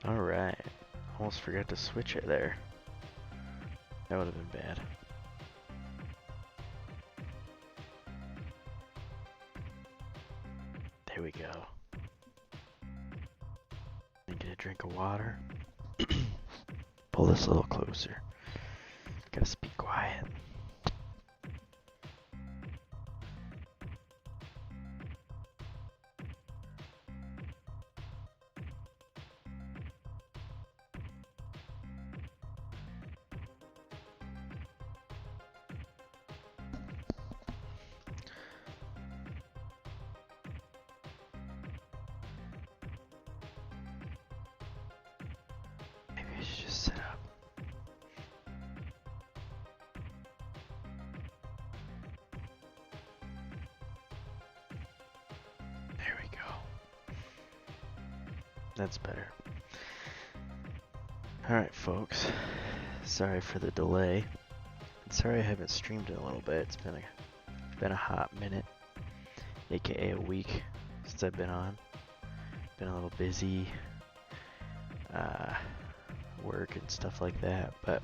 Alright. Almost forgot to switch it there. That would have been bad. There we go. And get a drink of water. Pull this a little closer. Gotta speak quiet. Maybe I should just sit up. There we go. That's better. Alright, folks. Sorry for the delay. Sorry I haven't streamed in a little bit. It's been a hot minute, aka a week since I've been on. Been a little busy, work and stuff like that, but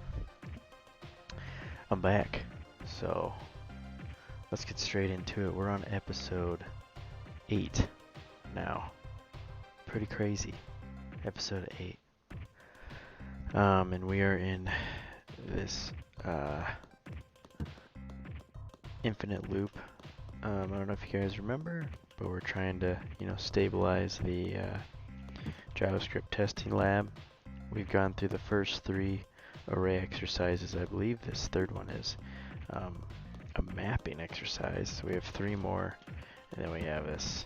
I'm back. So let's get straight into it. We're on episode 8 now. Pretty crazy. Episode 8. And we are in this infinite loop. I don't know if you guys remember, but we're trying to, stabilize the JavaScript Testing Lab. We've gone through the first 3 array exercises. I believe this third one is a mapping exercise. So we have 3 more, and then we have this.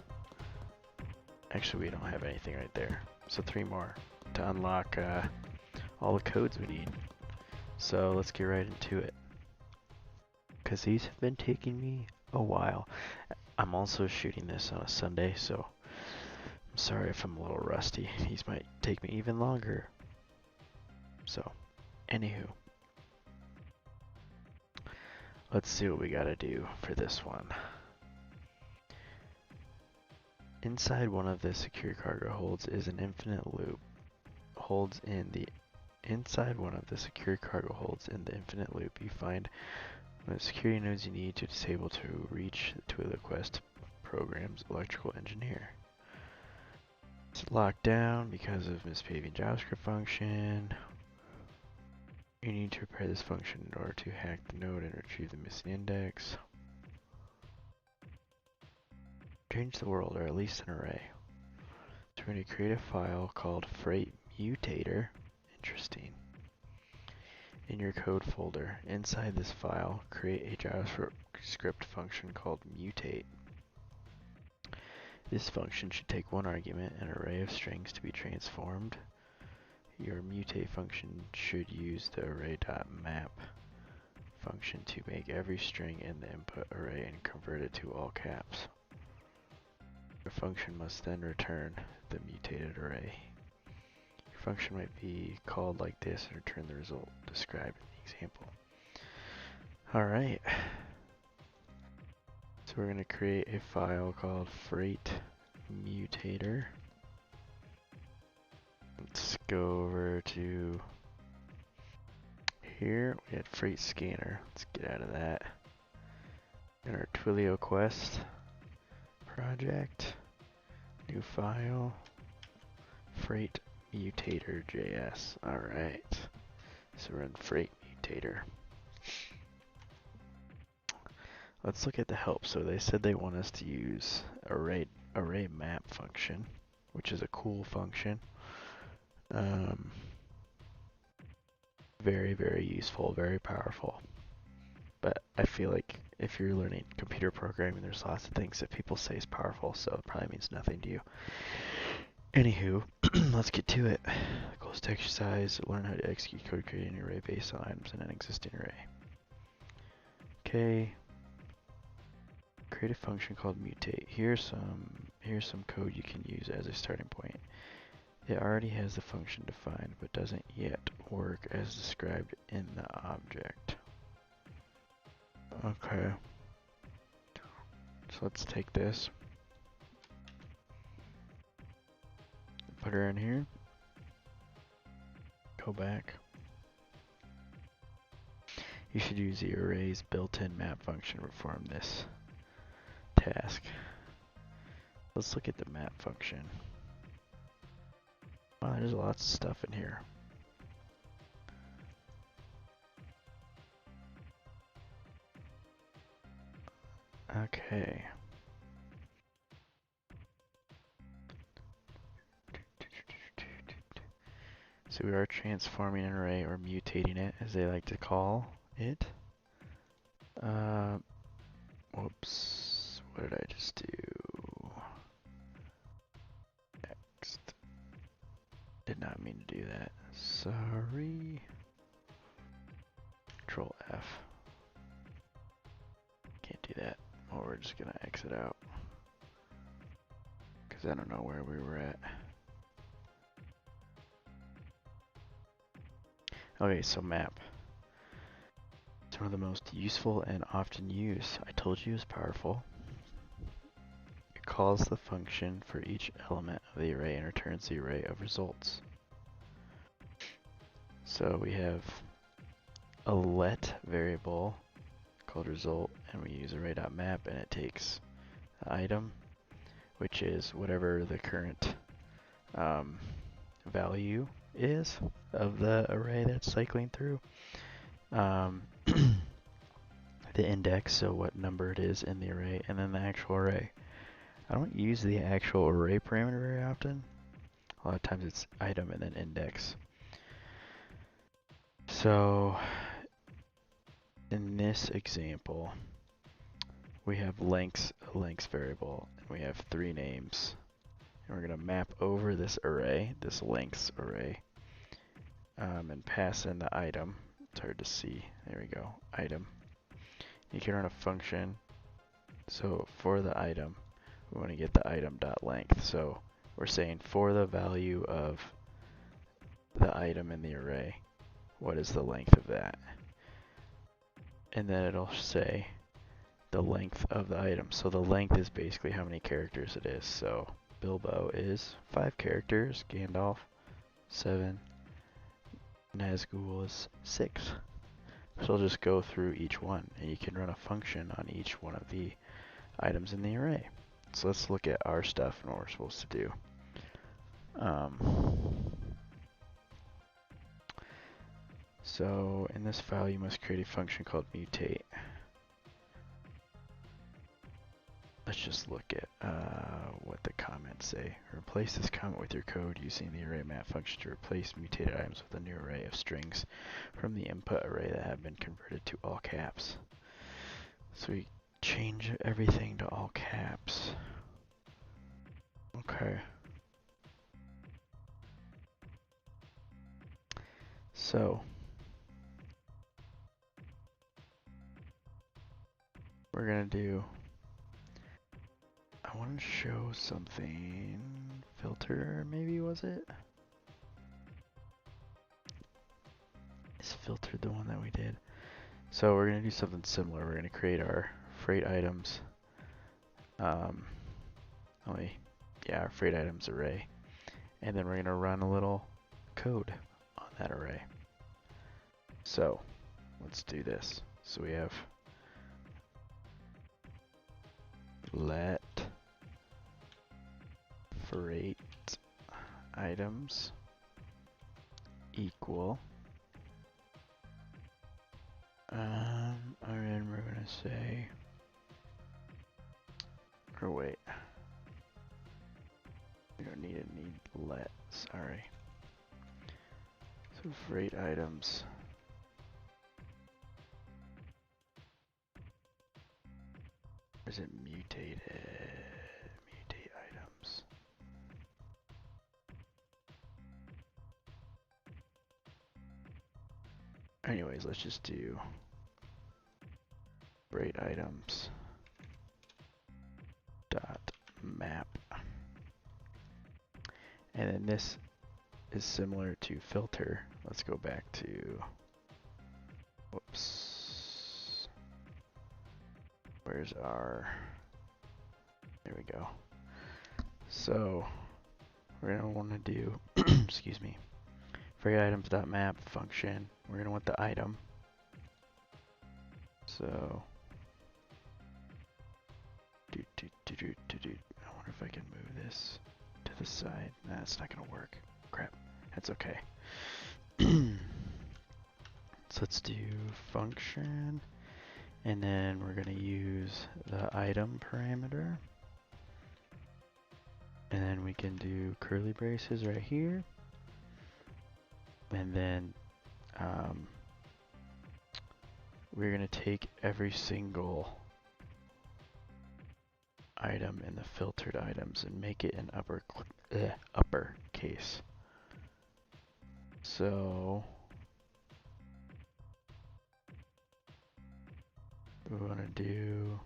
Actually, we don't have anything right there. So 3 more to unlock all the codes we need. So let's get right into it, because these have been taking me a while. I'm also shooting this on a Sunday, so I'm sorry if I'm a little rusty. These might take me even longer. So, anywho, let's see what we gotta do for this one. Inside one of the secure cargo holds is an infinite loop. Inside one of the secure cargo holds in the infinite loop, you find the security nodes you need to disable to reach the TwilioQuest program's electrical engineer. It's locked down because of misbehaving JavaScript function. You need to repair this function in order to hack the node and retrieve the missing index. Change the world, or at least an array. So we're going to create a file called freight mutator. Interesting. In your code folder, inside this file, create a JavaScript function called mutate. This function should take 1 argument, an array of strings to be transformed. Your mutate function should use the array.map function to make every string in the input array and convert it to all caps. The function must then return the mutated array. Your function might be called like this and return the result described in the example. Alright. So we're going to create a file called freight mutator. Let's go over to here. We had freight scanner. Let's get out of that. In our TwilioQuest project, new file, freight mutator.js. Alright. So we're in freight mutator. Let's look at the help. So they said they want us to use array map function, which is a cool function. Very, very useful, very powerful. But I feel like if you're learning computer programming, there's lots of things that people say is powerful, so it probably means nothing to you. Anywho, let's get to it. Goals to exercise: learn how to execute code creating an array based on items in an existing array. Okay. Create a function called mutate. Here's some code you can use as a starting point. It already has the function defined, but doesn't yet work as described in the object. Okay. So let's take this, put her in here. go back. You should use the array's built-in map function to perform this task. Let's look at the map function. Wow, there's lots of stuff in here. Okay. So we are transforming an array, or mutating it, as they like to call it. Whoops. What did I just do? Next. Did not mean to do that. Sorry. Control F. Can't do that. Well, we're just gonna exit out, because I don't know where we were at. Okay, so map. It's one of the most useful and often used. I told you it was powerful. It calls the function for each element of the array and returns the array of results. So we have a let variable called result, and we use array.map, and it takes the item, which is whatever the current value is of the array that's cycling through. The index, so what number it is in the array, and then the actual array. I don't use the actual array parameter very often. A lot of times it's item and then index. So in this example, we have lengths, a lengths variable, and we have 3 names. And we're going to map over this array, this lengths array, and pass in the item. It's hard to see. There we go, item. You can run a function. So for the item, we want to get the item.length. So we're saying for the value of the item in the array, what is the length of that? And then it'll say the length of the item. So the length is basically how many characters it is. So Bilbo is 5 characters, Gandalf 7, Nazgul is 6. So I'll just go through each one, and you can run a function on each one of the items in the array. So let's look at our stuff and what we're supposed to do. So in this file, you must create a function called mutate. Let's just look at what the comments say. Replace this comment with your code using the array map function to replace mutated items with a new array of strings from the input array that have been converted to all caps. So we change everything to all caps. Okay. So we're gonna do, I want to show something. Filter, maybe, was it? Is filter the one that we did? So we're gonna do something similar. We're gonna create our freight items. Our freight items array, and then we're gonna run a little code on that array. So let's do this. So we have let freight items equal, and we're gonna say, or wait, we don't need let, sorry. So freight items is it mutated? Mutate items. Anyways, let's just do freight items dot map. And then this is similar to filter. Let's go back to, whoops. Where's our, there we go. So we're gonna wanna do, excuse me, freight items.map function. We're going to want the item. So, I wonder if I can move this to the side. Nah, it's not going to work. Crap. That's okay. So let's do function, and then we're going to use the item parameter. And then we can do curly braces right here. And then we're going to take every single item in the filtered items and make it an uppercase. So we want to do,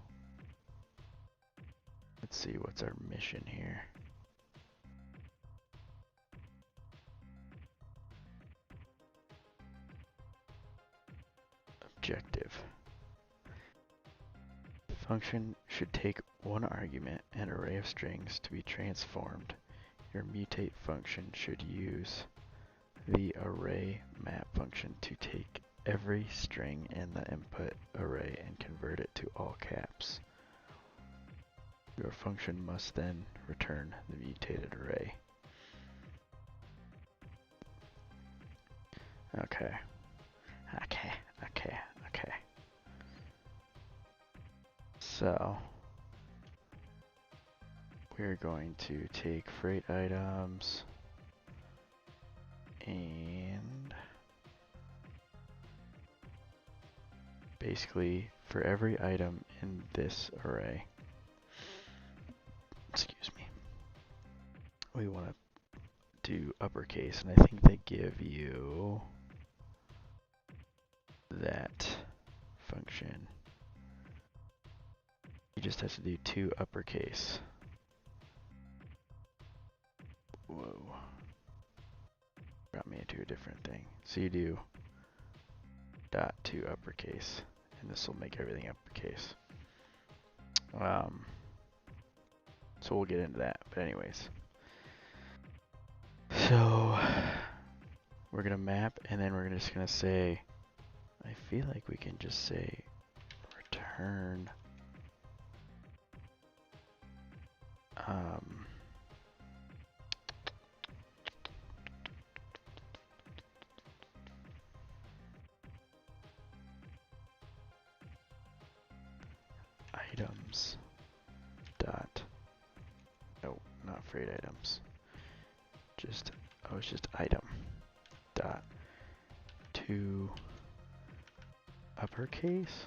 let's see, what's our mission here? Objective. Function should take one argument, an array of strings, to be transformed. Your mutate function should use the array map function to take every string in the input array and convert it to all caps. Your function must then return the mutated array. Okay. So we're going to take freight items and basically for every item in this array, excuse me, we want to do uppercase, and I think they give you that function. You just have to do 2 uppercase. Whoa. Got me into a different thing. So you do dot 2 uppercase, and this will make everything uppercase. So we'll get into that, but anyways. So we're gonna map, and then we're just gonna say, I feel like we can just say return items dot, no, not freight items, just, oh, it's just item dot to uppercase.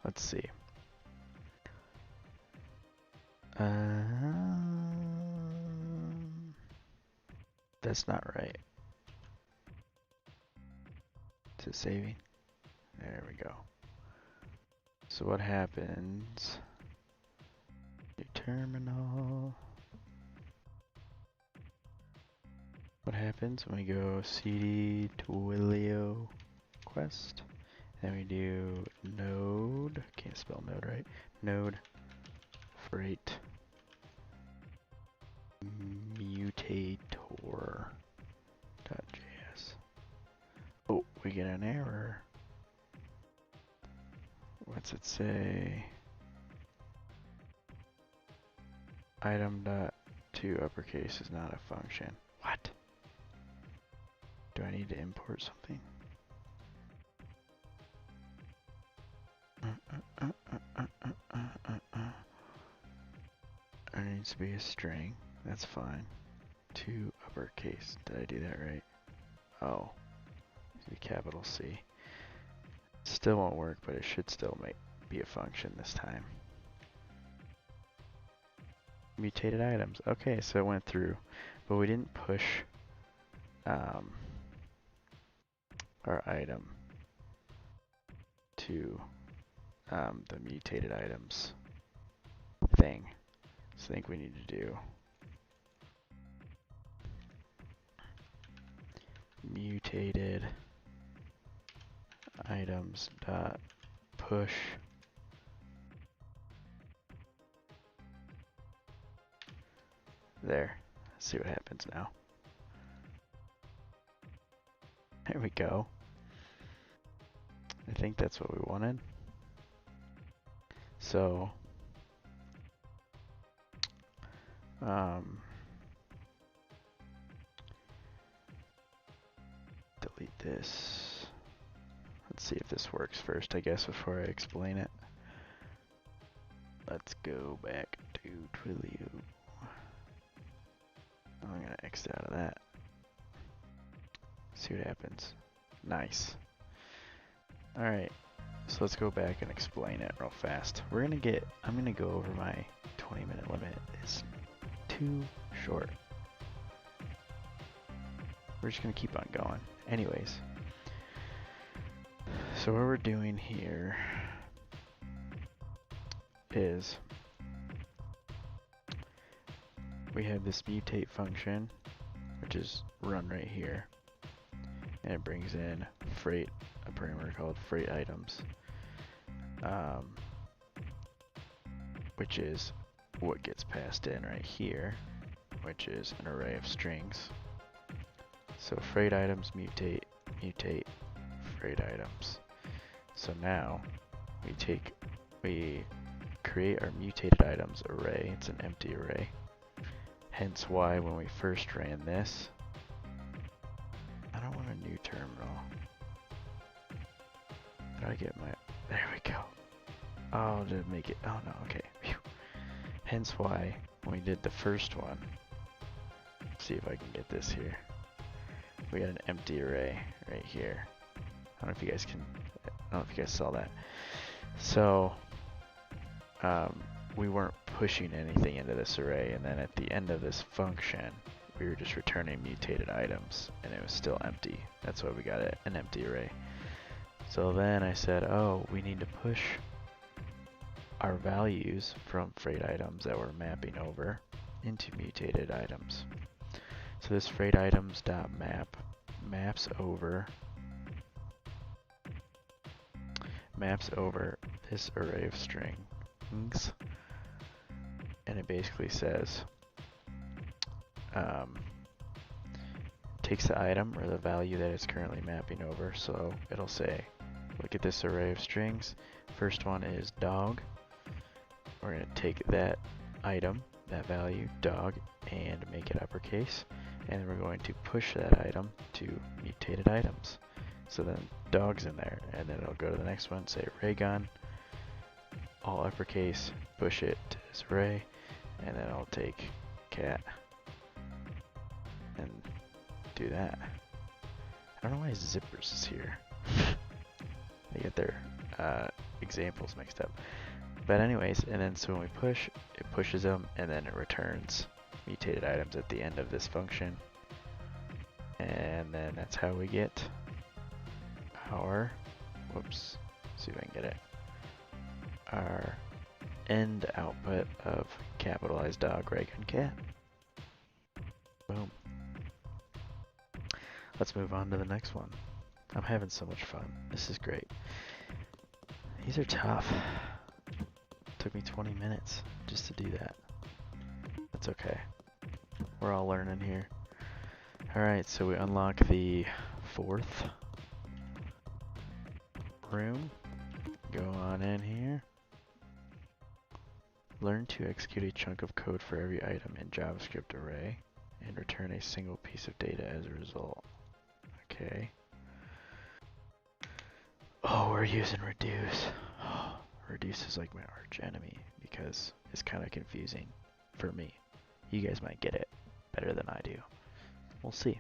Let's see. That's not right. Is it saving? There we go. So what happens? New terminal. What happens when we go cd TwilioQuest? Then we do node, can't spell node right, node freight mutator.js. Oh, we get an error. What's it say? Item.to uppercase is not a function. What? Do I need to import something? There needs to be a string. That's fine. To uppercase. Did I do that right? Oh. The capital C. Still won't work, but it should still be a function this time. Mutated items. Okay, so it went through, but we didn't push our item to the mutated items thing. So I think we need to do mutated items dot push there. see what happens now. There we go. I think that's what we wanted. So, delete this. Let's see if this works first, I guess, before I explain it. Let's go back to Twilio. I'm gonna exit out of that. See what happens. Nice. Alright, so let's go back and explain it real fast. I'm gonna go over my 20-minute limit. It's too short. We're just gonna keep on going. Anyways, so what we're doing here is we have this mutate function, which is run right here, and it brings in freight, a parameter called freight items, which is what gets passed in right here, which is an array of strings. So freight items mutate, freight items. So now we create our mutated items array. It's an empty array. Hence why when we first ran this, I don't want a new terminal. How do I get my, there we go. Oh, did it make it, oh no, okay. Whew. Hence why when we did the first one, let's see if I can get this here. We got an empty array right here. I don't know if you guys saw that. So, we weren't pushing anything into this array, and then at the end of this function, we were just returning mutated items, and it was still empty. That's why we got an empty array. So then I said, oh, we need to push our values from freight items that we're mapping over into mutated items. So this freight items dot map maps over this array of strings, and it basically says takes the item or the value that it's currently mapping over. So it'll say, look at this array of strings. First one is dog. We're going to take that item, that value, dog, and make it uppercase. And we're going to push that item to mutated items. So then dog's in there, and then it'll go to the next one, say ray gun, all uppercase, push it to this array, and then I'll take cat and do that. I don't know why zippers is here. They get their examples mixed up. But anyways, and then so when we push, it pushes them, and then it returns mutated items at the end of this function. And then that's how we get our, whoops, see if I can get it, our end output of capitalized dog, ray gun, cat. Boom. Let's move on to the next one. I'm having so much fun. This is great. These are tough. Took me 20 minutes just to do that. That's okay. We're all learning here. Alright, so we unlock the fourth room. Go on in here. Learn to execute a chunk of code for every item in JavaScript array and return a single piece of data as a result. Okay. Oh, we're using reduce. Oh, reduce is like my arch enemy because it's kind of confusing for me. You guys might get it better than I do. We'll see.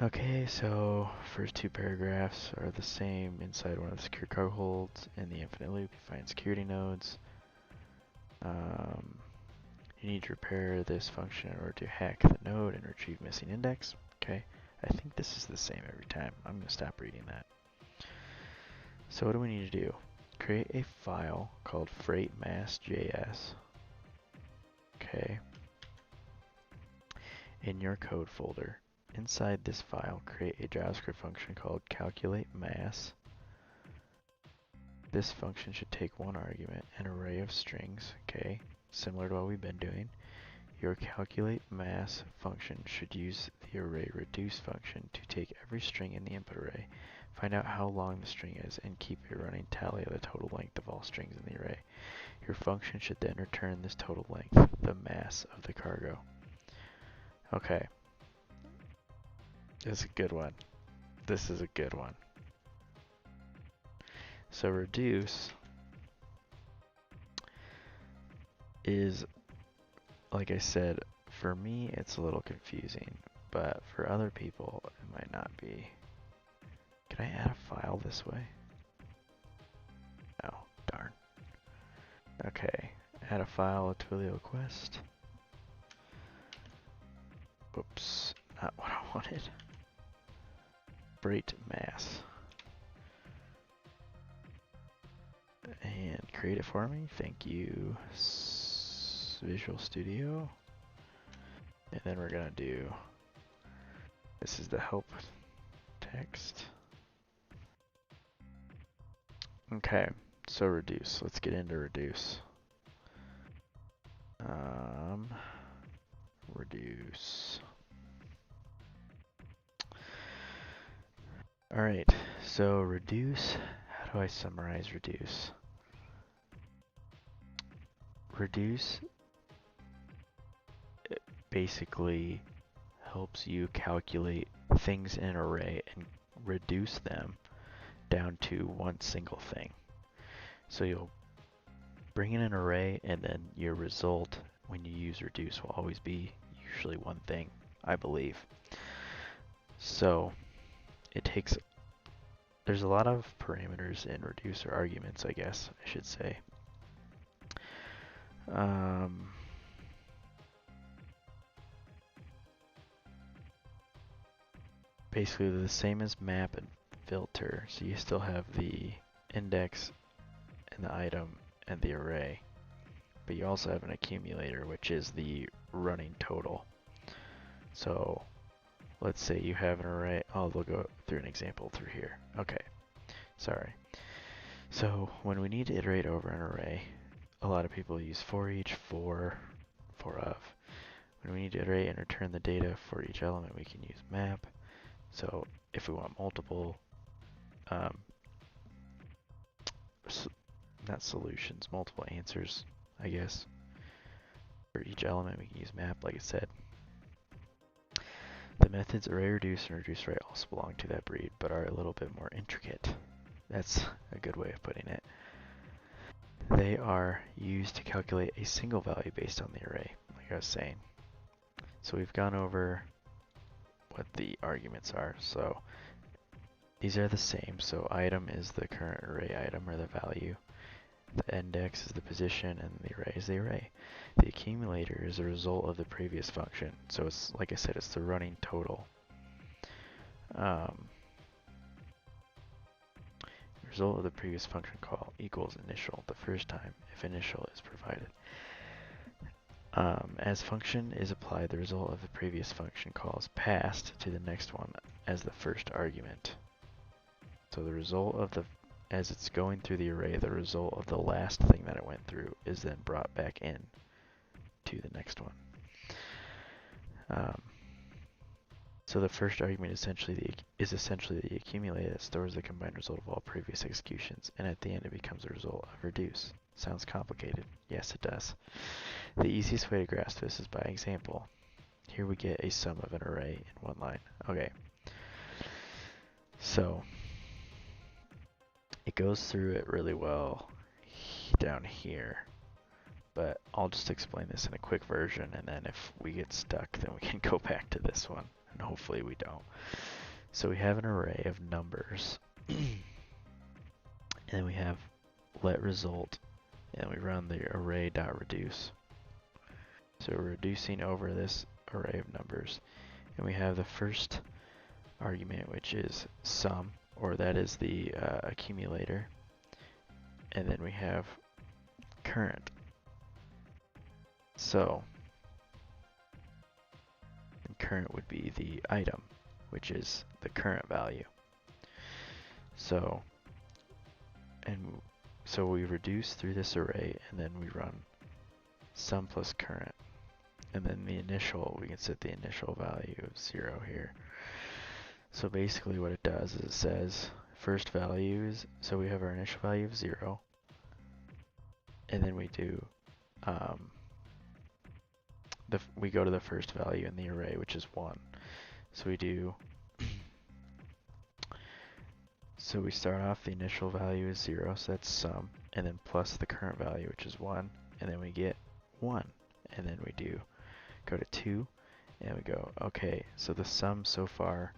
Okay, so first two paragraphs are the same inside one of the secure cargo holds. In the infinite loop, you find security nodes. You need to repair this function in order to hack the node and retrieve missing index. Okay, I think this is the same every time. I'm going to stop reading that. So what do we need to do? Create a file called freightmass.js. Okay. In your code folder. Inside this file, create a JavaScript function called calculateMass. This function should take one argument, an array of strings, okay, similar to what we've been doing. Your calculate mass function should use the array reduce function to take every string in the input array, find out how long the string is, and keep a running tally of the total length of all strings in the array. Your function should then return this total length, the mass of the cargo. Okay. This is a good one. This is a good one. So reduce is, like I said, for me it's a little confusing, but for other people it might not be. Can I add a file this way? No, darn. Okay, add a file of TwilioQuest. Whoops, not what I wanted. Freight mass. And create it for me. Thank you, Visual Studio. And then we're gonna do, this is the help text. Okay, so reduce. Let's get into reduce. Reduce. Alright, so reduce. How do I summarize reduce? Reduce basically helps you calculate things in an array and reduce them down to one single thing. So you'll bring in an array and then your result when you use reduce will always be usually one thing, I believe. So it takes, there's a lot of parameters in reduce, or arguments I guess I should say. Basically the same as map and filter, so you still have the index and the item and the array, but you also have an accumulator, which is the running total. So let's say you have an array. Oh, we'll go through an example through here. Okay, sorry. So when we need to iterate over an array, a lot of people use for each, for of. When we need to iterate and return the data for each element, we can use map. So if we want multiple, not solutions, multiple answers, I guess, for each element, we can use map, like I said. The methods array reduce and reduce array also belong to that breed, but are a little bit more intricate. That's a good way of putting it. They are used to calculate a single value based on the array, like I was saying. So we've gone over what the arguments are. So these are the same. So item is the current array item, or the value. The index is the position, and the array is the array. The accumulator is a result of the previous function. So it's, like I said, it's the running total. Result of the previous function call equals initial the first time if initial is provided. As function is applied, the result of the previous function call is passed to the next one as the first argument. So the result of the, as it's going through the array, the result of the last thing that it went through is then brought back in to the next one. So the first argument is essentially the accumulator that stores the combined result of all previous executions, and at the end it becomes a result of reduce. Sounds complicated. Yes, it does. The easiest way to grasp this is by example. Here we get a sum of an array in one line. Okay. So it goes through it really well down here, but I'll just explain this in a quick version, and then if we get stuck, then we can go back to this one, and hopefully we don't. So we have an array of numbers, and then we have let result, and we run the array.reduce. So we're reducing over this array of numbers, and we have the first argument, which is sum, or that is the accumulator, and then we have current. So current would be the item, which is the current value. So we reduce through this array, and then we run sum plus current. and then the initial, we can set the initial value of 0 here. So basically what it does is it says first value is, so we have our initial value of 0, and then we do, we go to the first value in the array, which is 1. So we do, so we start off, the initial value is 0, so that's sum, and then plus the current value, which is 1, and then we get 1. And then we do, go to 2, and we go, okay, so the sum so far,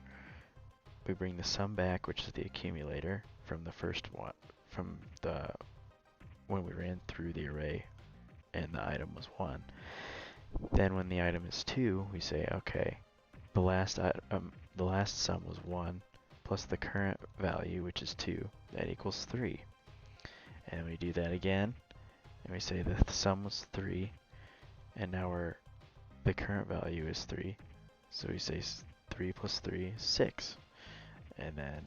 we bring the sum back, which is the accumulator, from the first one, from the, when we ran through the array, and the item was 1. Then when the item is 2, we say, okay, the last sum was 1, plus the current value, which is 2, that equals 3. And we do that again, and we say that the sum was 3, and now the current value is 3, so we say 3 plus 3 is 6. And then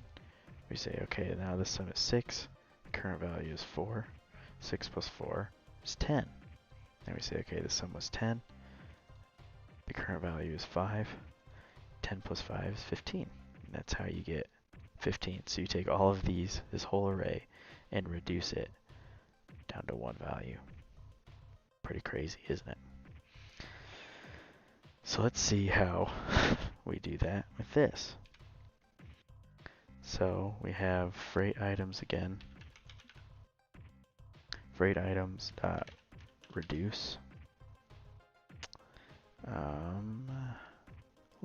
we say, okay, now the sum is 6, the current value is 4, 6 plus 4 is 10. Then we say, okay, the sum was 10, the current value is 5, 10 plus 5 is 15. And that's how you get 15. So you take all of these, this whole array, and reduce it down to one value. Pretty crazy, isn't it? So let's see how we do that with this. So we have freight items again. Freight items dot reduce.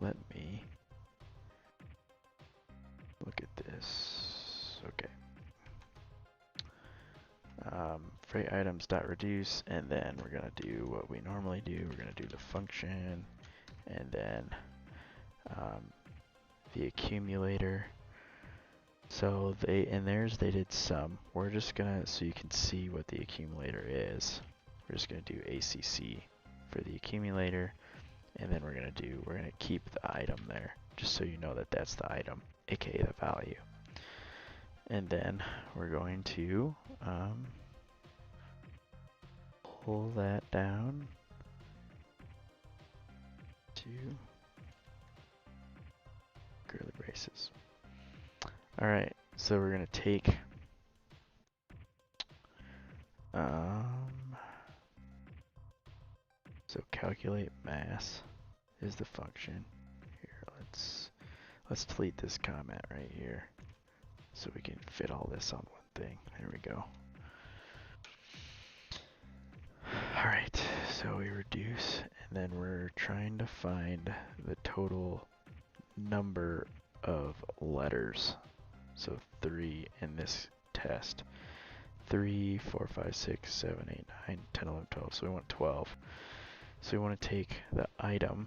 Let me look at this. Okay. Freight items dot reduce, and then we're gonna do what we normally do. We're gonna do the function, and then the accumulator. So in theirs they did sum. We're just gonna, so you can see what the accumulator is, we're just gonna do ACC for the accumulator, and then we're gonna keep the item there, just so you know that that's the item, aka the value. And then we're going to pull that down to curly braces. Alright, so we're going to take so calculate mass is the function. Here, let's delete this comment right here so we can fit all this on one thing. There we go. Alright, so we reduce, and then we're trying to find the total number of letters. So 3 in this test. 3, 4, 5, 6, 7, 8, 9, 10, 11, 12. So we want 12. So we want to take the item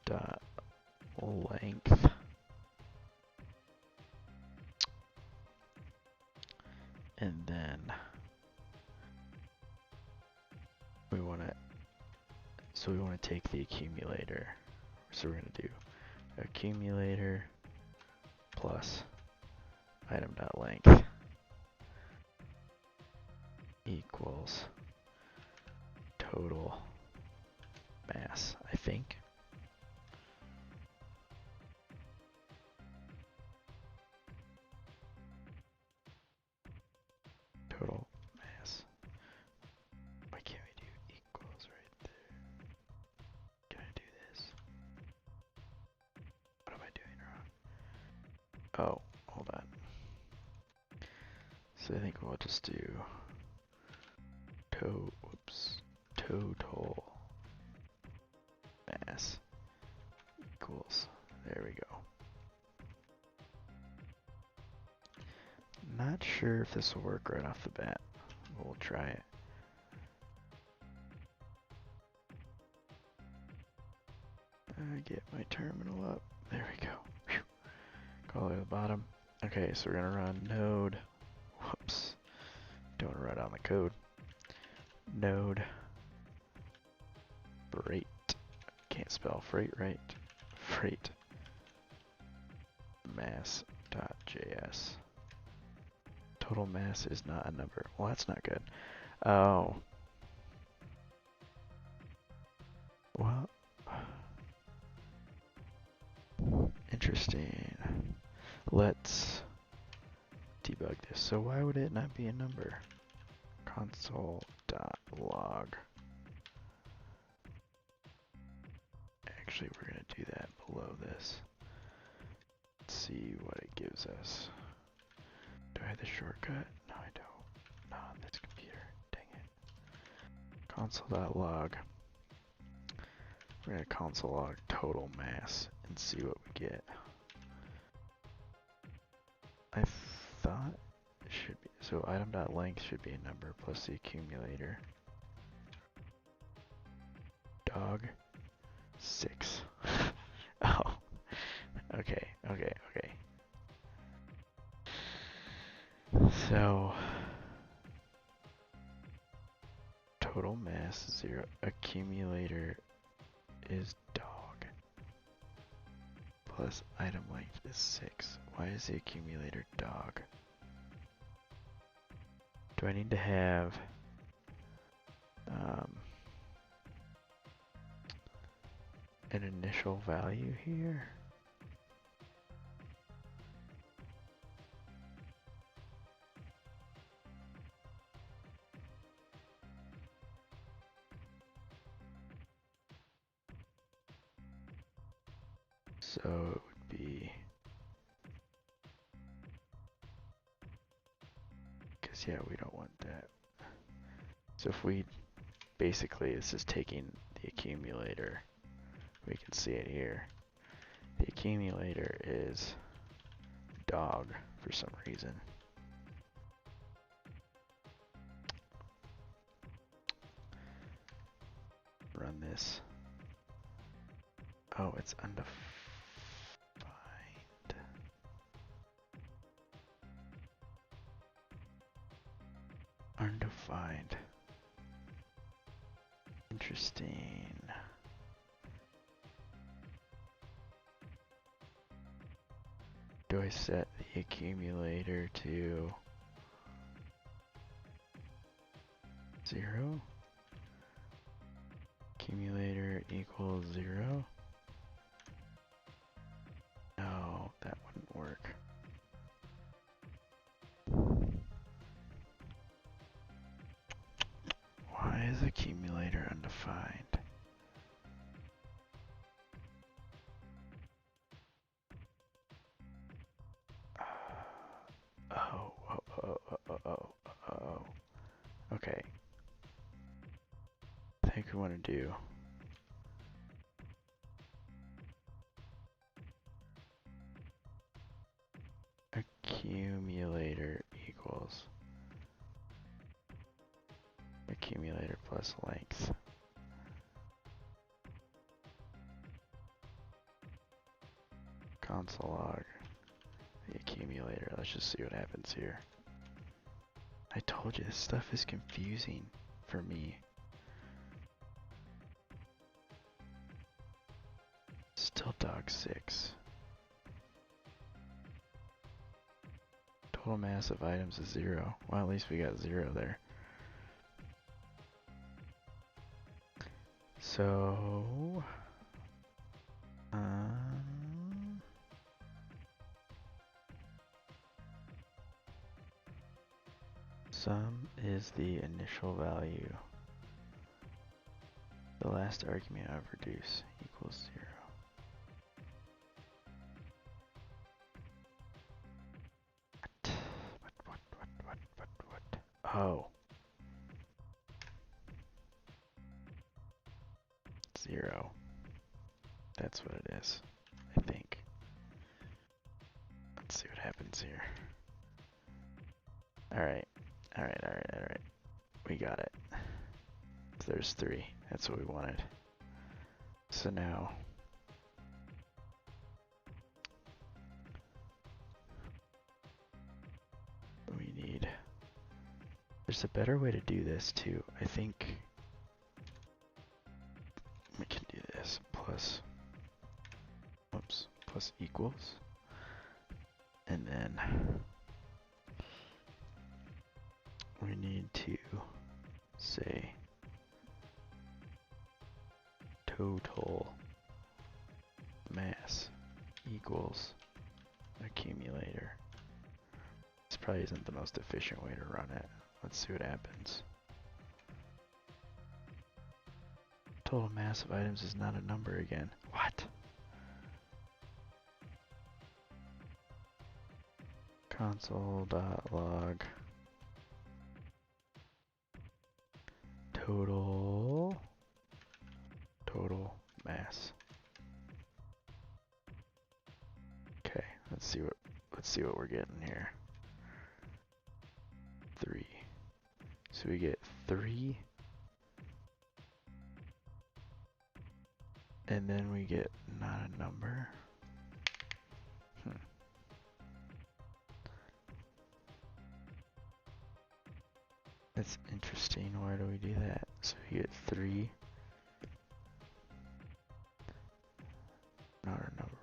dot length and then we want to take the accumulator. So we're going to do accumulator plus item.length equals total mass, I think. Total mass. Why can't we do equals right there? Can I do this? What am I doing wrong? Oh, hold on. So I think we'll just do total mass equals, there we go. Not sure if this will work right off the bat. We'll try it. Get my terminal up. There we go. Whew. Go all the way to the bottom. Okay, so we're gonna run node. Whoops. Don't wanna write on the code. Node freight. Can't spell freight right. Freight mass.js. Total mass is not a number. Well, that's not good. Oh. Well, interesting. Let's debug this. So why would it not be a number? Console.log. Actually, we're going to do that below this. Let's see what it gives us. Do I have the shortcut? No, I don't. Not on this computer. Dang it. Console.log. We're going to console log total mass and see what we get. I thought it should be, so item.length should be a number plus the accumulator. Dog 6. Oh, okay. So, total mass 0, accumulator is dog, plus item length is 6. Why is the accumulator dog? Do I need to have an initial value here? So it would be, because yeah, we don't want that. So if we, basically this is taking the accumulator, we can see it here. The accumulator is dog for some reason. Run this. Oh, it's undefined. Undefined. Interesting. Do I set the accumulator to 0? Accumulator equals 0? No, that wouldn't work. Why is accumulator undefined? Oh. Okay. I think we want to do accumulator equals accumulator plus length. Console log the accumulator. Let's just see what happens here. I told you this stuff is confusing for me. Still dog 6. Total mass of items is 0. Well, at least we got 0 there. So, sum is the initial value. The last argument of reduce equals 0. What? Oh. 0. That's what it is, I think. Let's see what happens here. Alright. We got it. So there's 3. That's what we wanted. So now, we need, there's a better way to do this too. I think we can do this plus equals, and then we need to say total mass equals accumulator. This probably isn't the most efficient way to run it. Let's see what happens. Total mass of items is not a number again. What? Console.log total mass. Okay, let's see what we're getting here. 3. So we get 3, and then we get not a number. That's interesting. Why do we do that? So we get 3, not a number.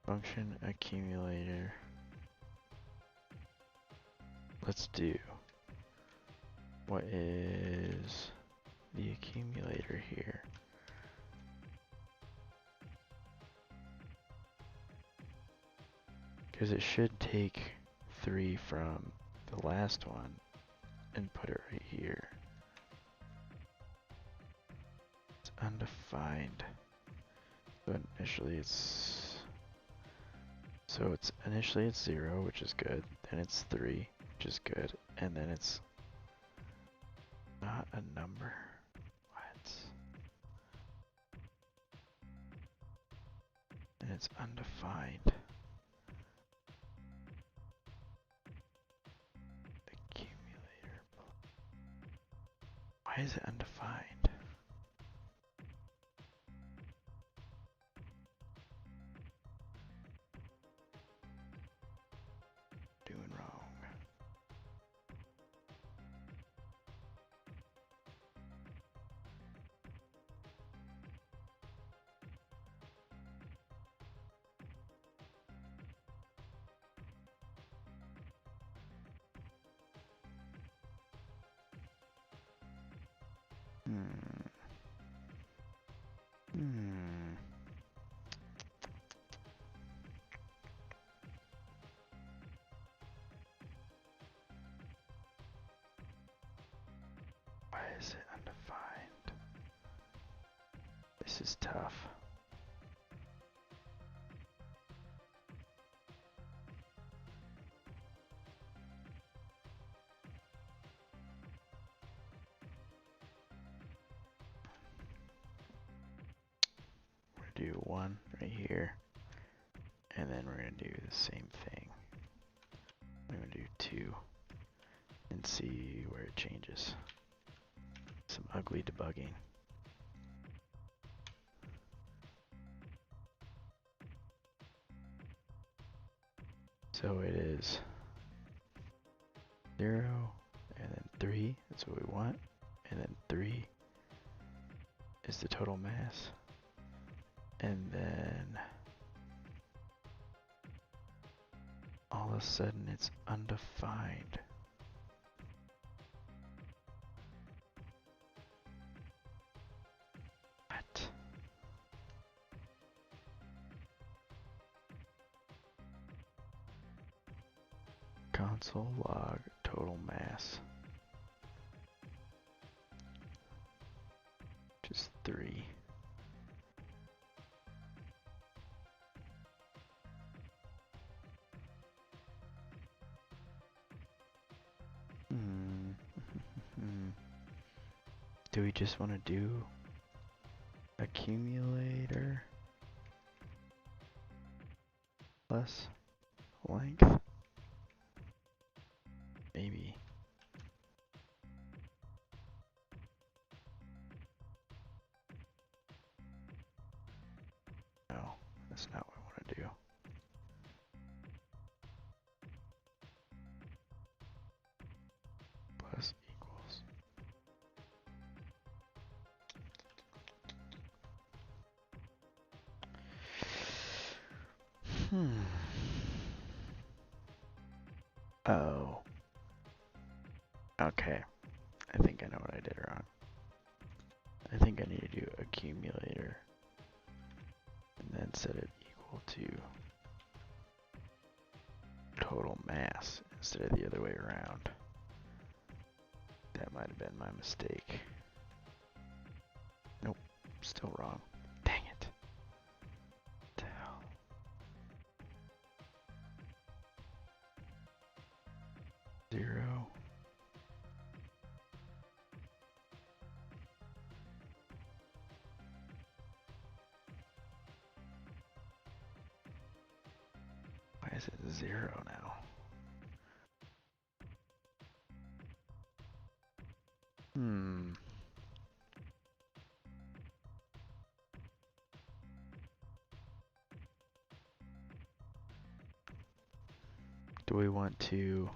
Function accumulator. Let's do. What is the accumulator here? Because it should take 3 from the last one and put it right here. It's undefined. So initially it's 0, which is good. Then it's 3, which is good. And then it's not a number. What? And it's undefined. Accumulator. Why is it undefined? Doing wrong. Why is it undefined? This is tough. We're gonna do 1 right here, and then we're gonna do the same thing. I'm gonna do 2 and see where it changes. Some ugly debugging. So it is 0 and then 3, that's what we want, and then 3 is the total mass, and then all of a sudden it's undefined. What? Console log total mass. Just 3. Do we just want to do accumulator plus length? Maybe. No, that's not what I want to do. Plus equals. Oh. Okay, I think I know what I did wrong. I think I need to do accumulator and then set it equal to total mass instead of the other way around. That might have been my mistake. Nope, still wrong. Dang it. What the hell? Zero. Why is it 0 now? Do we want to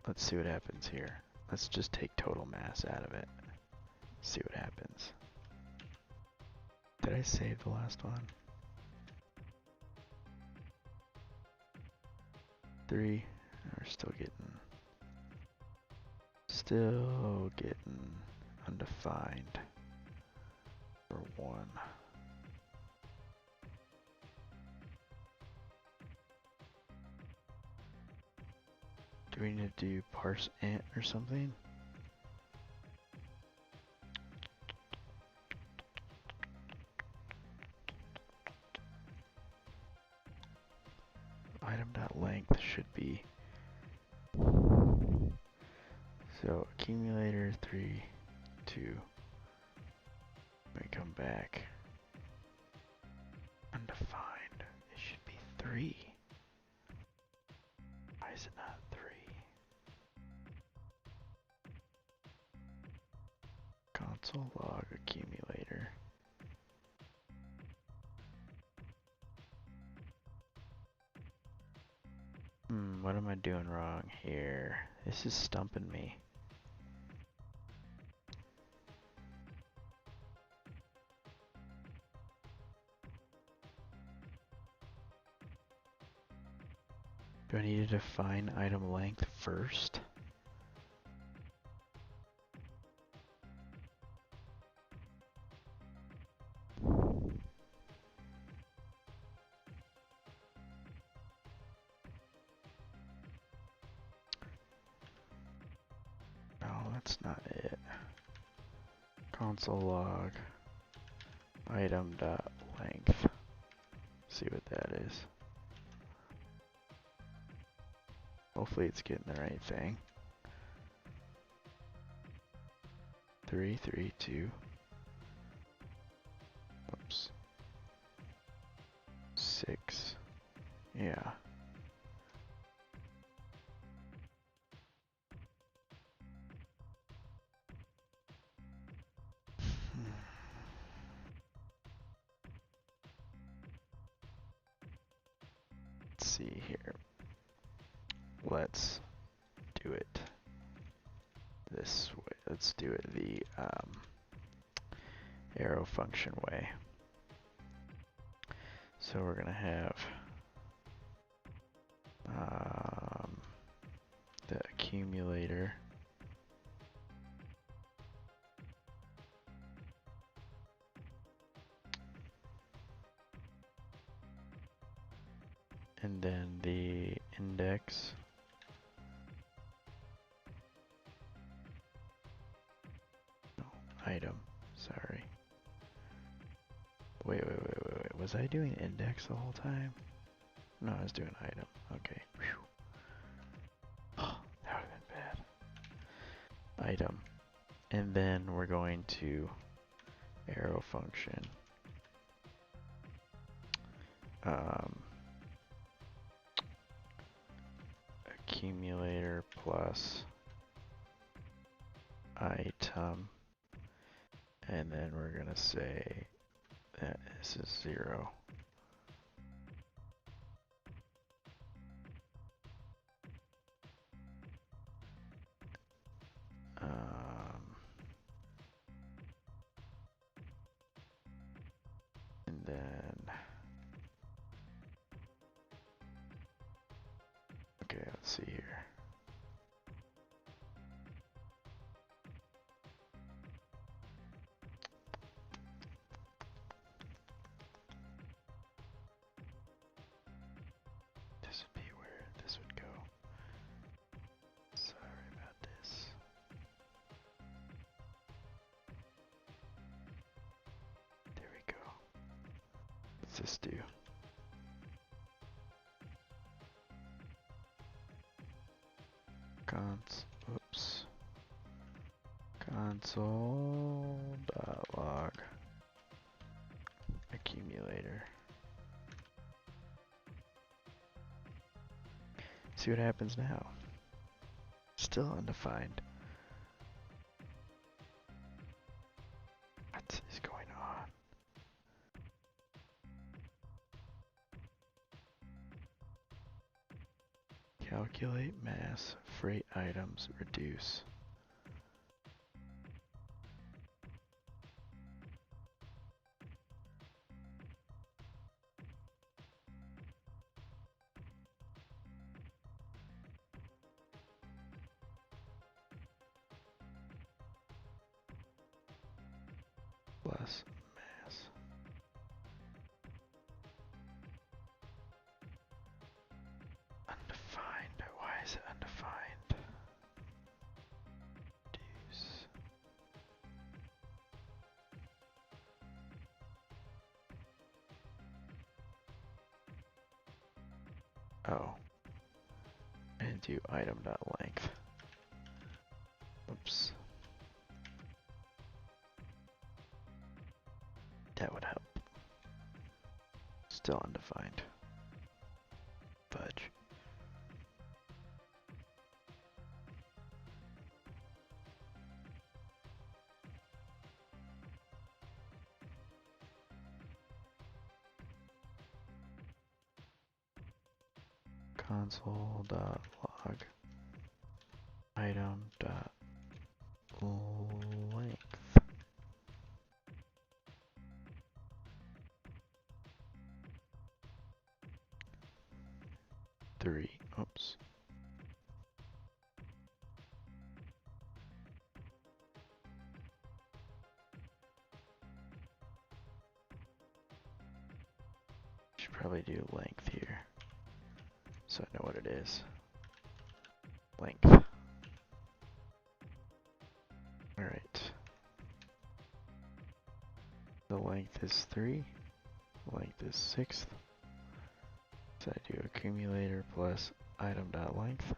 let's see what happens here. Let's just take total mass out of it. See what happens. Did I save the last one? 3. We're still getting undefined for 1. Do we need to do parse int or something? Item.length should be so accumulator 3, 2. We come back. Undefined. It should be 3. Why is it not 3? Console log accumulator. What am I doing wrong here? This is stumping me. Do I need to define item length first? No, that's not it. Console log item.length. See what that is. Hopefully it's getting the right thing. 3, 3, 2. Oops. 6. Yeah. Let's see here. Let's do it this way. Let's do it the arrow function way. So we're gonna have the accumulator and then the index item, sorry. Wait, was I doing index the whole time? No, I was doing item, okay. Whew. Oh, that would have been bad. Item, and then we're going to arrow function. Accumulator plus item, and then we're gonna say that this is 0. And then Let's see here. This would be where this would go. Sorry about this. There we go. What's this do? Oops. Console.log accumulator. See what happens now. Still undefined. What is going on? Calculate mass, freight items, reduce. Plus mass. Undefined. Why is it undefined? Reduce. Oh. I didn't do item.length. Oops. That would help. Still undefined. Fudge. Console.log item.length. Three. Oops. Should probably do length here, so I know what it is. Length. Alright. The length is 3. The length is 6th. So I do accumulator plus item.length.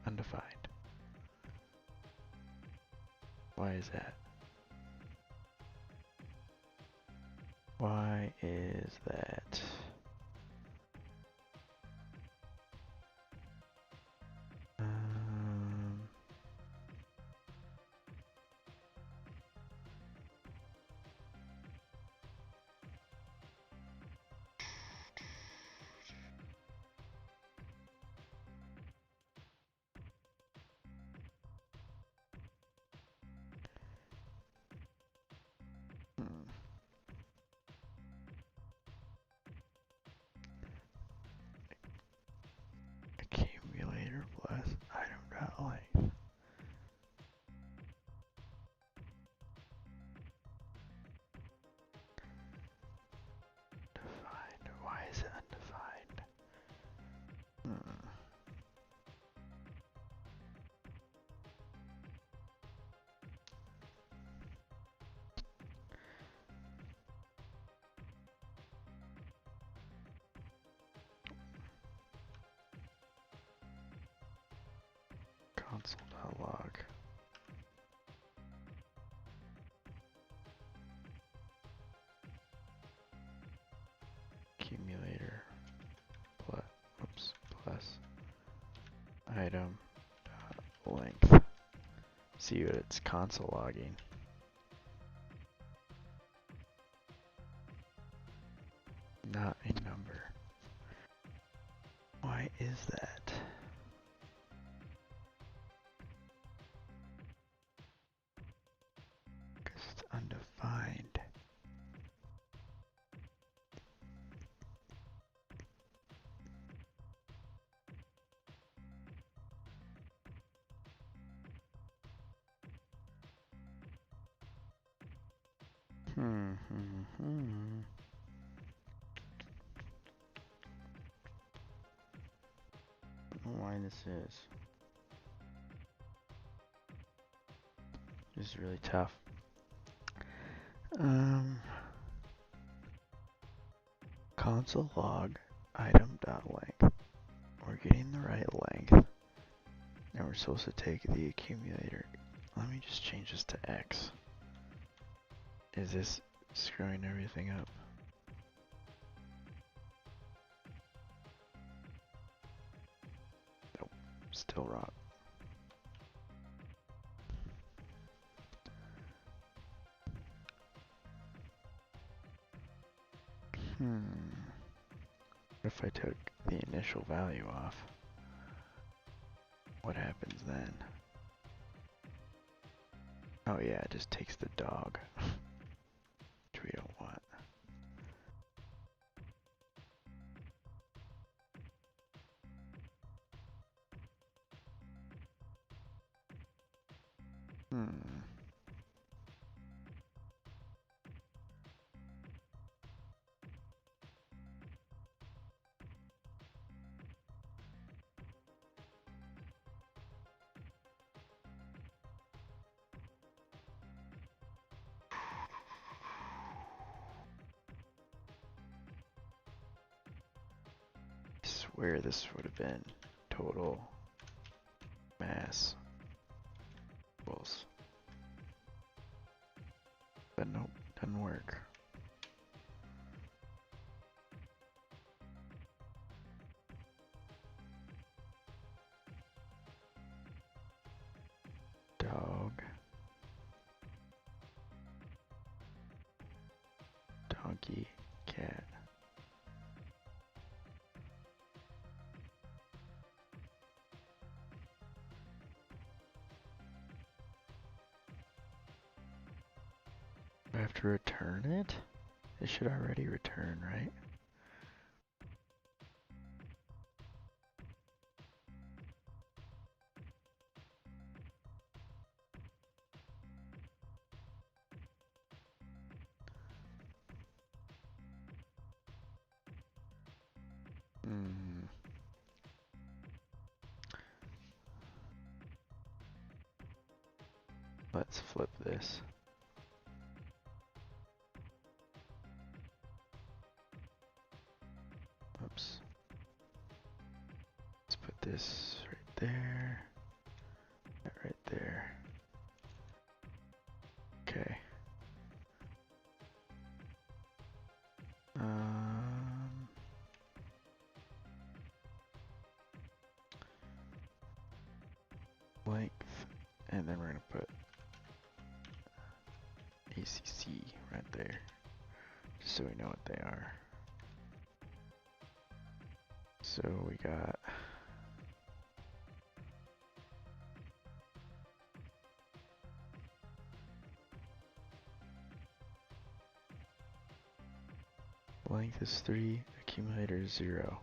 Undefined. Why is that? Why is that? Accumulator plus item.length. Defined. Why is it undefined? Console.log. Accumulator plus item length. See what it's console logging. Not a number. Why is that? Because it's undefined. Hmm. I don't know why this is. This is really tough. Console log item.length. We're getting the right length. Now we're supposed to take the accumulator. Let me just change this to X. Is this screwing everything up? Nope, still wrong. What if I took the initial value off? What happens then? Oh yeah, it just takes the dog, which we don't want. I swear this would have been total mass equals. But nope, doesn't work. Dog. Donkey. Cat. Do I have to return it? It should already return, right? Let's flip this. Oops. Let's put this right there. That right there. Okay. Length, and then we're gonna put ACC right there, just so we know what they are. So we got length is 3, accumulator is 0.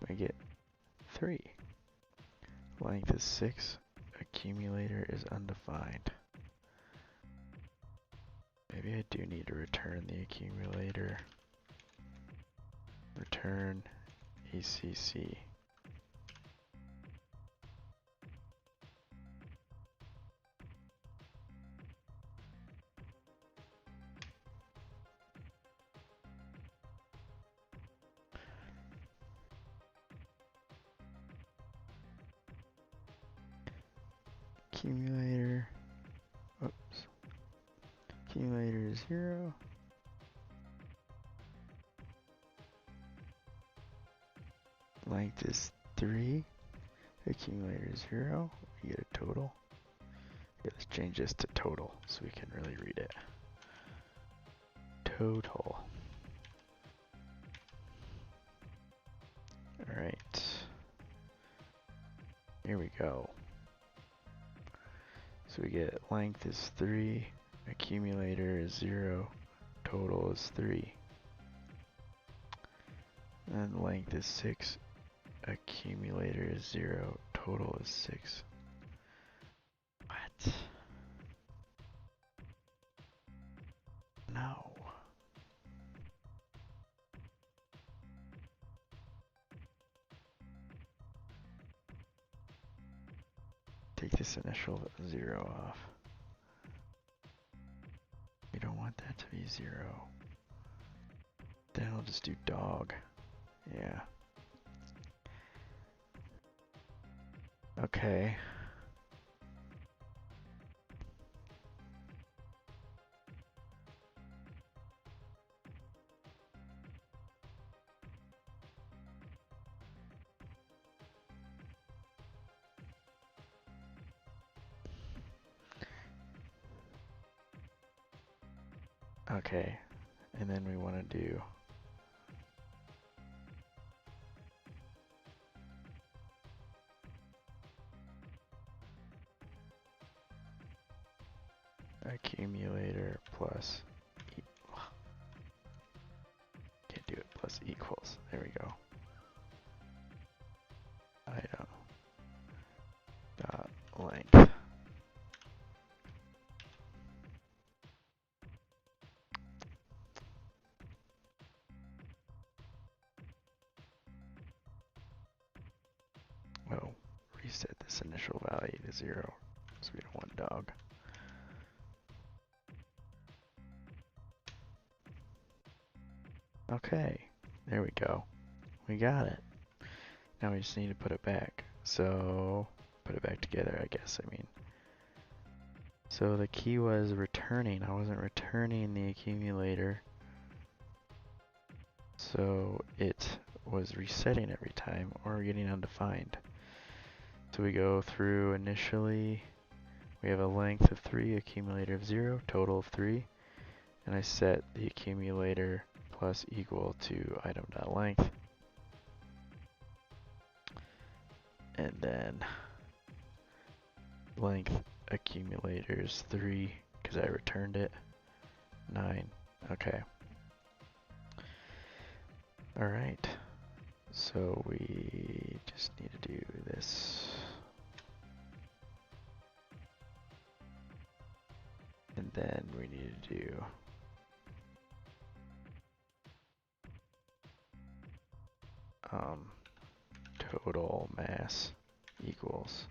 I get 3. Length is 6, accumulator is undefined. Maybe I do need to return the accumulator. Return ACC. Accumulator, oops, accumulator is 0. Length is 3, accumulator is 0, we get a total. Okay, let's change this to total so we can really read it. Total. Alright. Here we go. So we get length is 3, accumulator is 0, total is 3. And length is 6, accumulator is 0, total is 6. What? no. Take this initial 0 off. We don't want that to be 0. Then I'll just do dog. Yeah. Okay. Okay. And then we want to do accumulator plus can't do it plus equals. There we go. Item dot length. Oh, reset this initial value to 0, so we don't want dog. Okay, there we go. We got it. Now we just need to put it back. So, put it back together, I guess, I mean. So the key was returning. I wasn't returning the accumulator. So it was resetting every time or getting undefined. So we go through initially, we have a length of 3, accumulator of 0, total of 3. And I set the accumulator plus equal to item.length. And then length accumulator is 3 because I returned it. 9. Okay. Alright. So we just need to do this. And then we need to do total mass equals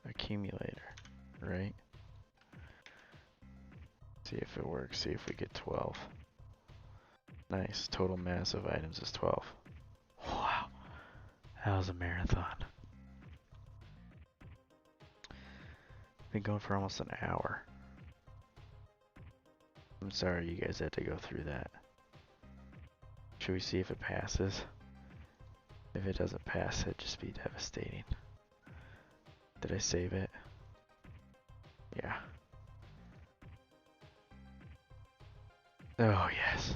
accumulator, right? See if it works, see if we get 12. Nice, total mass of items is 12. Wow, that was a marathon. Been going for almost an hour. I'm sorry you guys had to go through that. Should we see if it passes? If it doesn't pass, it'd just be devastating. Did I save it? Yeah. Oh, yes.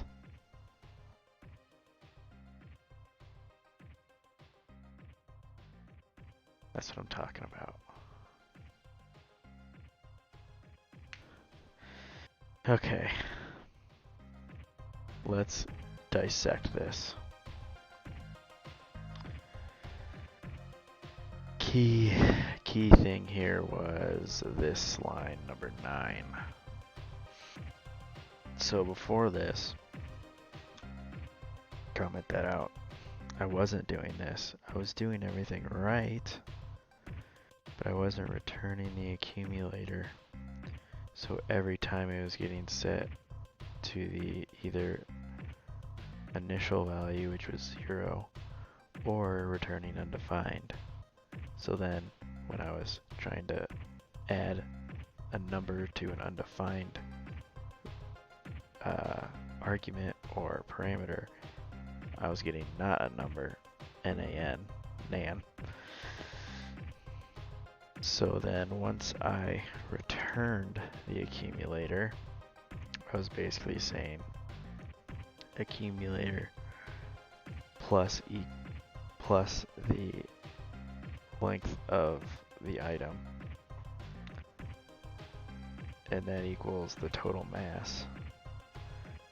That's what I'm talking about. Okay. Let's dissect this. Key thing here was this line, number 9. So before this, comment that out. I wasn't doing this. I was doing everything right, but I wasn't returning the accumulator. So every time it was getting set to the either initial value, which was 0, or returning undefined. So then when I was trying to add a number to an undefined argument or parameter, I was getting not a number, NaN, nan. So then once I returned the accumulator, I was basically saying accumulator plus the length of the item, and that equals the total mass,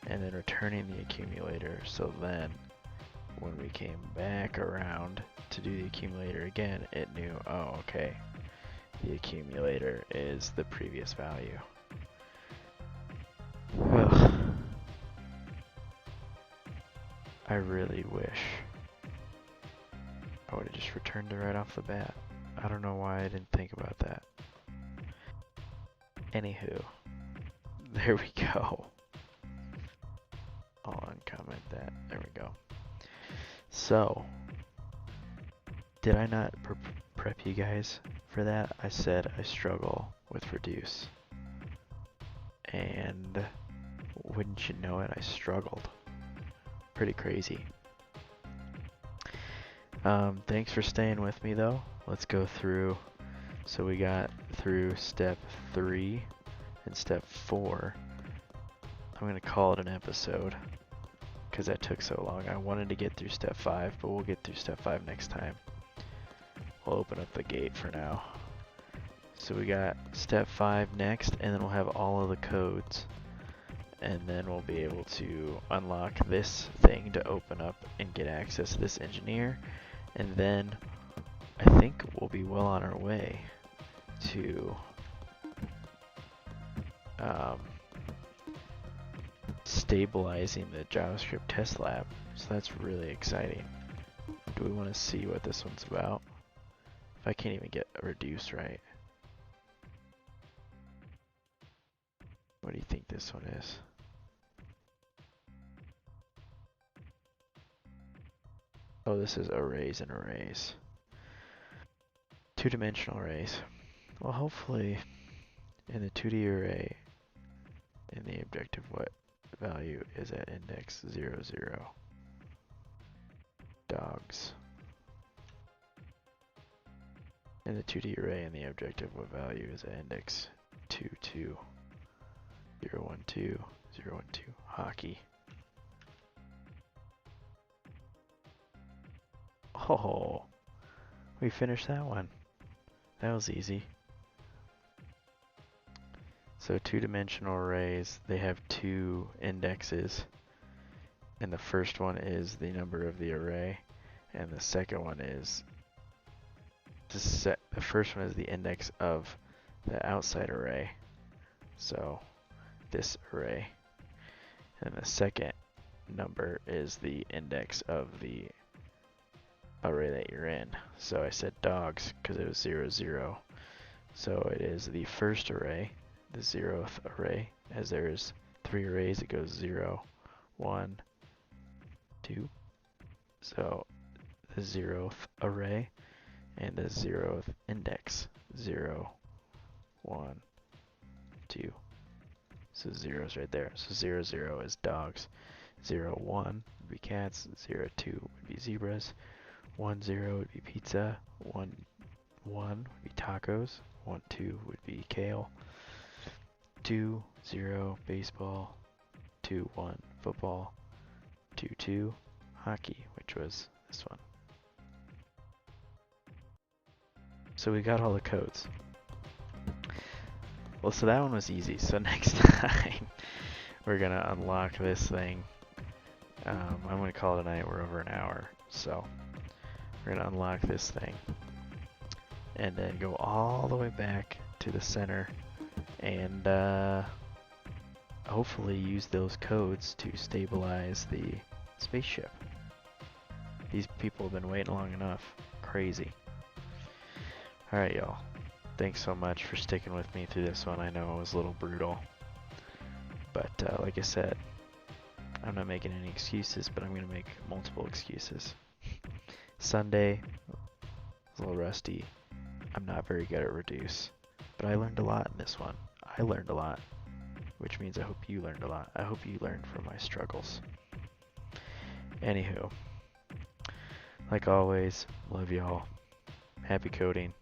and then returning the accumulator. So then when we came back around to do the accumulator again, it knew, oh, okay, the accumulator is the previous value. Ugh. I really wish I would have just returned it right off the bat. I don't know why I didn't think about that. Anywho, there we go. I'll uncomment that. There we go. So, did I not prep you guys for that? I said I struggle with reduce. And wouldn't you know it, I struggled. Pretty crazy. Thanks for staying with me though. Let's go through. So we got through step 3 and step 4. I'm gonna call it an episode because that took so long. I wanted to get through step 5, but we'll get through step 5 next time. We'll open up the gate for now. So we got step 5 next, and then we'll have all of the codes. And then we'll be able to unlock this thing to open up and get access to this engineer. And then I think we'll be well on our way to stabilizing the JavaScript Test Lab. So that's really exciting. Do we want to see what this one's about? If I can't even get a reduce right. What do you think this one is? Oh, this is arrays and arrays. Two-dimensional arrays. Well, hopefully in the 2D array, in the objective, what value is at index 0, 0? Dogs. In the 2D array, in the objective, what value is at index 2, 2? 0, 1, 2, 0, 1, 2, hockey. Oh, we finished that one. That was easy. So two-dimensional arrays, they have 2 indexes. And the first one is the number of the array. And the second one is the first one is the index of the outside array. So this array. And the second number is the index of the array that you're in. So I said dogs because it was 0, 0. So it is the first array, the 0th array. As there's 3 arrays, it goes 0, 1, 2. So the 0th array and the 0th index, 0, 1, 2. So 0's right there. So 0, 0 is dogs. 0, 1 would be cats. 0, 2 would be zebras. 1, 0 would be pizza. 1, 1 would be tacos. 1, 2 would be kale. 2, 0 baseball. 2, 1 football. 2, 2 hockey, which was this one. So we got all the codes. Well, so that one was easy. So next time we're gonna unlock this thing. I'm gonna call it a night. We're over an hour, so we're gonna unlock this thing and then go all the way back to the center and hopefully use those codes to stabilize the spaceship. These people have been waiting long enough. Crazy. Alright, y'all. Thanks so much for sticking with me through this one. I know it was a little brutal, but like I said, I'm not making any excuses, but I'm going to make multiple excuses. Sunday, a little rusty. I'm not very good at reduce, but I learned a lot in this one. I learned a lot, which means I hope you learned a lot. I hope you learned from my struggles. Anywho, like always, love y'all. Happy coding.